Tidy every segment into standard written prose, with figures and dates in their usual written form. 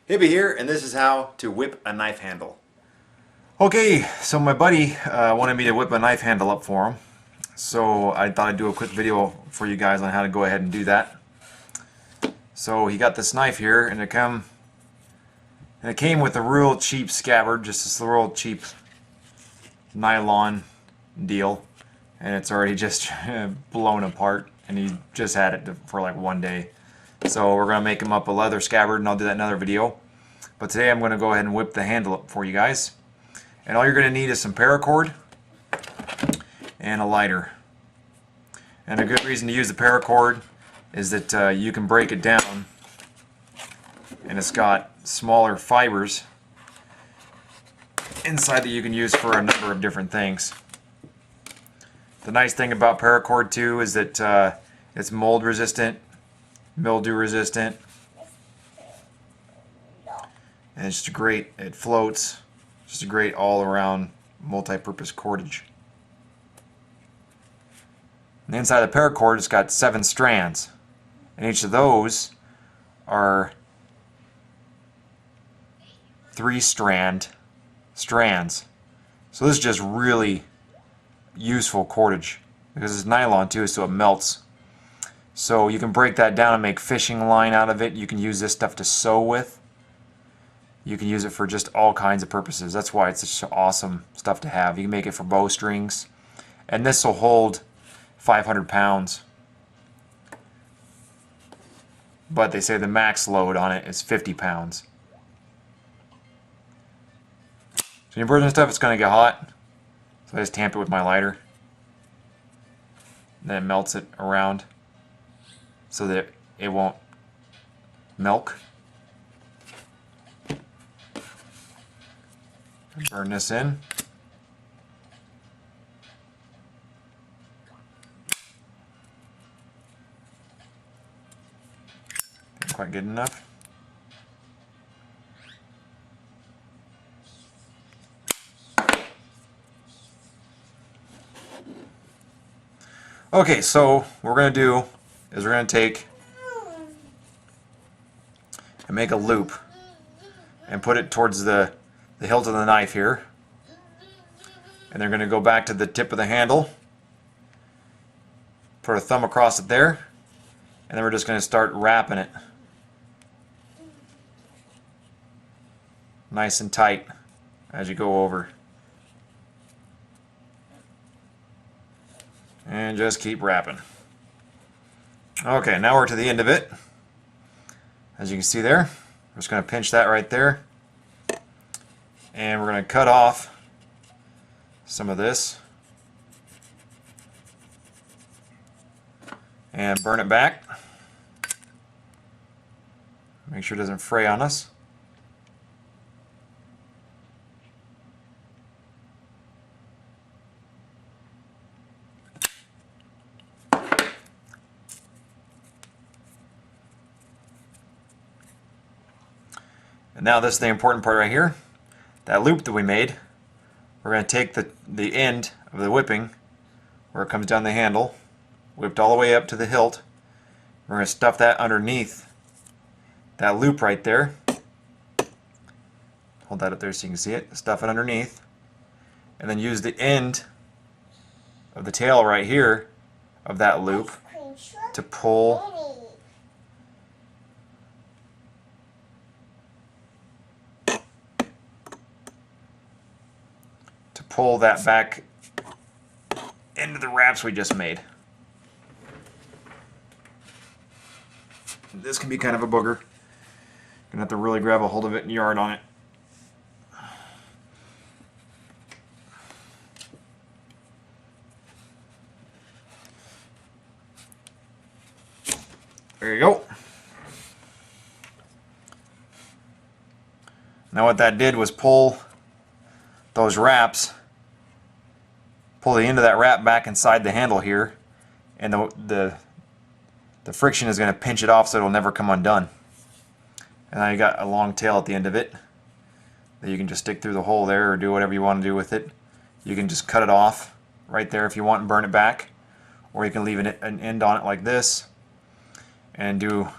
Hibby here, and this is how to whip a knife handle. Okay, so my buddy wanted me to whip a knife handle up for him. So I thought I'd do a quick video for you guys on how to go ahead and do that. So he got this knife here, and it came with a real cheap scabbard, just this real cheap nylon deal, and it's already just blown apart, and he just had it for like one day. So we're gonna make him up a leather scabbard, and I'll do that in another video. But today I'm gonna go ahead and whip the handle up for you guys. And all you're gonna need is some paracord and a lighter. And a good reason to use the paracord is that you can break it down, and it's got smaller fibers inside that you can use for a number of different things. The nice thing about paracord too is that it's mold resistant, mildew resistant, and it's just great. It floats. Just a great all-around multi-purpose cordage. And the inside of the paracord, it's got 7 strands, and each of those are 3-strand strands. So this is just really useful cordage because it's nylon too, so it melts. So you can break that down and make fishing line out of it. You can use this stuff to sew with. You can use it for just all kinds of purposes. That's why it's such awesome stuff to have. You can make it for bowstrings, and this will hold 500 pounds. But they say the max load on it is 50 pounds. So your burning stuff, it's going to get hot. So I just tamp it with my lighter. Then it melts it around so that it won't milk. Burn this in. Not quite good enough. Okay, so what we're going to do is we're going to take and make a loop and put it towards the hilt of the knife here, and they're going to go back to the tip of the handle, put a thumb across it there, and then we're just going to start wrapping it nice and tight as you go over, and just keep wrapping. Okay, now we're to the end of it. As you can see there, we're just going to pinch that right there. And we're going to cut off some of this and burn it back. Make sure it doesn't fray on us. And now this is the important part right here. That loop that we made, we're going to take the end of the whipping, where it comes down the handle, whipped all the way up to the hilt. We're going to stuff that underneath that loop right there. Hold that up there so you can see it. Stuff it underneath. And then use the end of the tail right here of that loop to pull that back into the wraps we just made. This can be kind of a booger. Gonna have to really grab a hold of it and yard on it. There you go. Now what that did was pull those wraps, pull the end of that wrap back inside the handle here, and the friction is going to pinch it off so it'll never come undone. And now you got a long tail at the end of it that you can just stick through the hole there or do whatever you want to do with it. You can just cut it off right there if you want and burn it back, or you can leave an end on it like this and do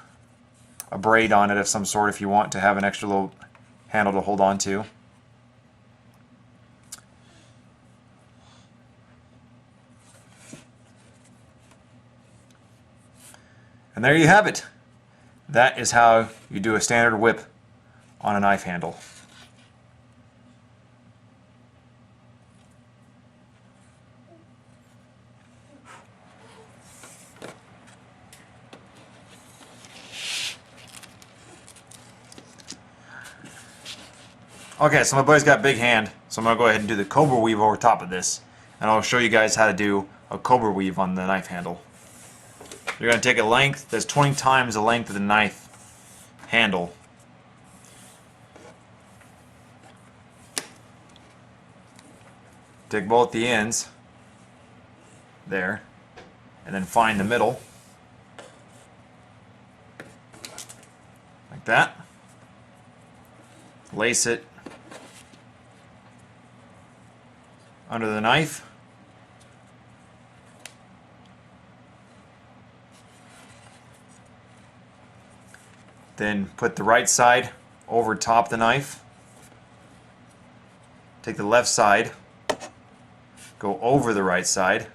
a braid on it of some sort if you want to have an extra little handle to hold on to. And there you have it. That is how you do a standard whip on a knife handle. Okay, so my buddy's got a big hand, so I'm going to go ahead and do the Cobra weave over top of this. And I'll show you guys how to do a Cobra weave on the knife handle. You're going to take a length that's 20 times the length of the knife handle. Take both the ends, there, and then find the middle, like that. Lace it under the knife. Then put the right side over top the knife. Take the left side, go over the right side,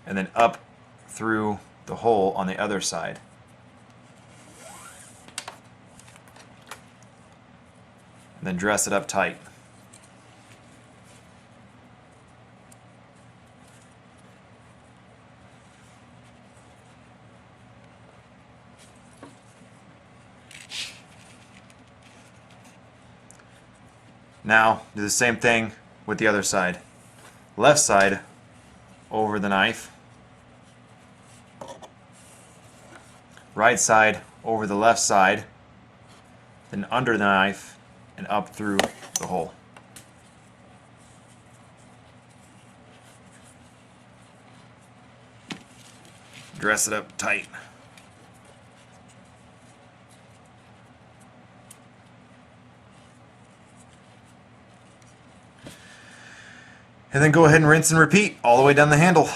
and then up through the hole on the other side. And then dress it up tight. Now do the same thing with the other side. Left side over the knife. Right side over the left side. Then under the knife and up through the hole. Dress it up tight. And then go ahead and rinse and repeat all the way down the handle.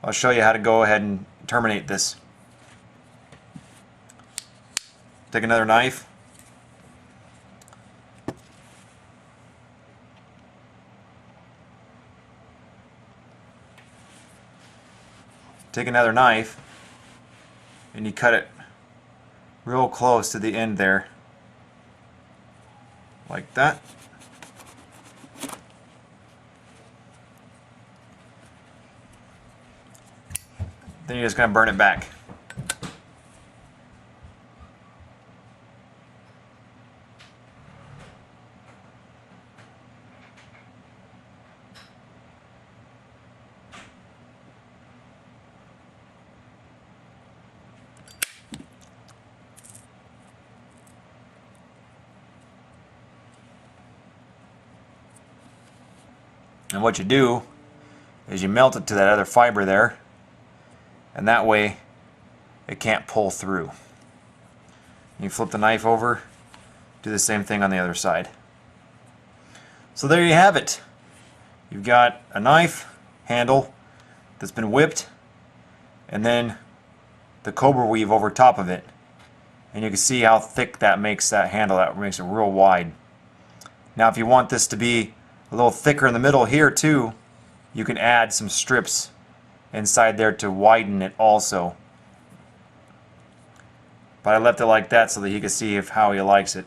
I'll show you how to go ahead and terminate this. Take another knife. Take another knife and you cut it real close to the end there. Like that. Then you're just going to burn it back. And what you do is you melt it to that other fiber there. And that way it can't pull through. You flip the knife over, do the same thing on the other side. So there you have it. You've got a knife handle that's been whipped and then the Cobra weave over top of it. And you can see how thick that makes that handle. That makes it real wide. Now if you want this to be a little thicker in the middle here too, you can add some strips inside there to widen it also. But I left it like that so that he could see how he likes it.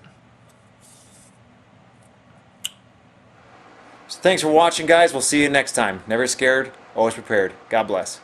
So thanks for watching, guys. We'll see you next time. Never scared, always prepared. God bless.